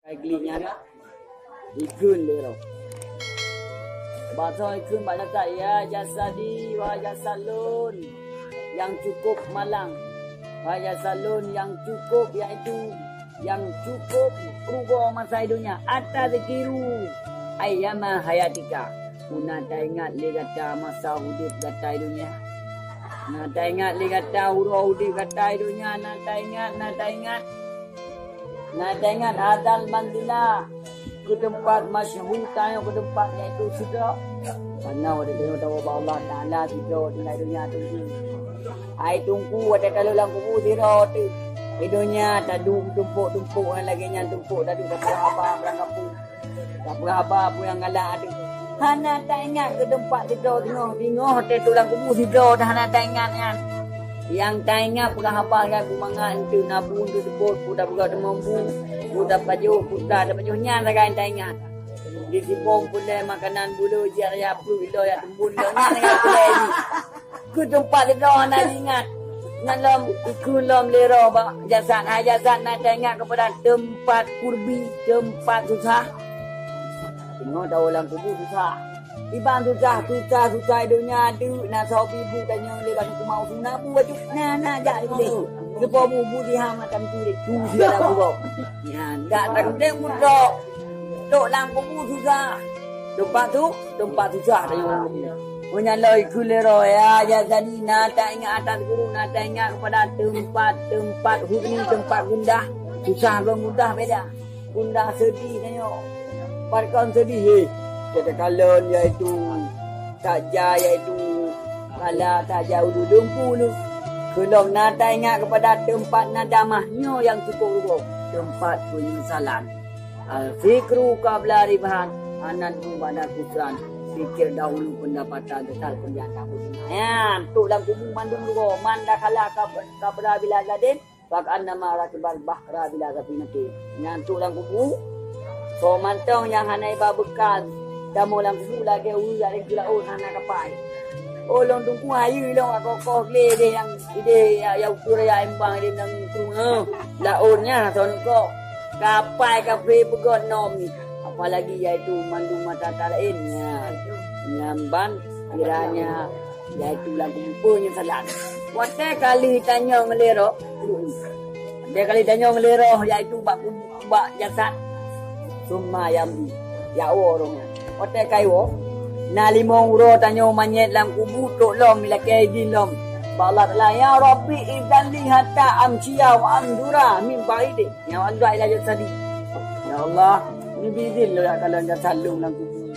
Gelinya ni ikun dia tau. Bahasa ikun banyak tak ya jasadi wa jasalun yang cukup malang. Wa jasalun yang cukup iaitu yang cukup rubah masa hidupnya. Atas zikiru ayyama hayatika. Una tak ingat dia kata masa hidup kata hidupnya. Nak tak ingat dia kata huruf hidup kata hidupnya. Nak tak ingat. Nak ingat hadal mandilah ke tempat masyhur tayo ke tempat iaitu sidra. Karena ada tengok tahu Allah Taala sidra di dunia tu. Ai tunggu ada kalau lang kubu sidra tu. Hidupnya tadu tumpuk lagi nya tumpuk tadu dapat apa berangkapu. Dapat apa yang galak ada. Hana tak ingat ke tempat sidra tengok ada tulang kubu sidra dah hana tak ingat kan. Yang tak ingat pernah apa kan bumangan tu nabung tu sebut budak budak demambu budak baju putra ada bajunya tak ingat di sibong pula makanan bulu jar ya pulu ilo ya tembun ilo ingat pula ni ke tempat itu nak ingat ngalom ikulom lero ba jasad nak tak ingat kepada tempat kurbi tempat susah tengok tahu orang kubur susah Iban susah hidupnya ada nak sahabat ibu tanya dia kalau aku mau sunat bu baju nak jak dia lepas bu dia macam tu dia tu dia dah buat ya tak kemudian mudah tok lang bu susah tempat susah tanya orang punya loi kulero ya jadi nak tak ingat atas guru nak tak ingat kepada tempat huni tempat gundah susah dan mudah beda gundah sedih tanya parkan sedih Kata kalon iaitu saja iaitu kala tak jauh lumpuh lu. Kelong nada ingat kepada tempat nadamahnya yang cukup rubuh. Tempat penyesalan. Al-fikru qabla ribahan. Anan pada kusran. Fikir dahulu pendapatan besar penjata budina. Ya, tu dalam kubu mandung rubuh. Manda kala kabra bila gadin. Bak annama rakibal bahra bila gabinati. Yang tu dalam kubu. So mantong yang hanai babekal. Kamu lang kubu lagi lagi gila anak kapai. Long tunggu ayu long aku le dia yang ide yang ukur ya embang dia nang tunggu. Daunnya ton ko kapai kafe pegon nom ni. Apalagi iaitu mandung mata talainnya. Nyamban kiranya iaitu lang kubunya salat. Wate kali tanya ngelero. Dia kali tanya ngelero iaitu bak jasad. Summa yambi. Ya orangnya. Otak kayu, na limong uro tanyo manyet lam kubu tok lom milaki dilom. Balat la ya Rabbi idzan li hatta amciya wa amdura min baidi. Ya Allah ila jadi. Ya Allah, ni bizil lo kalau anda salung lam kubu.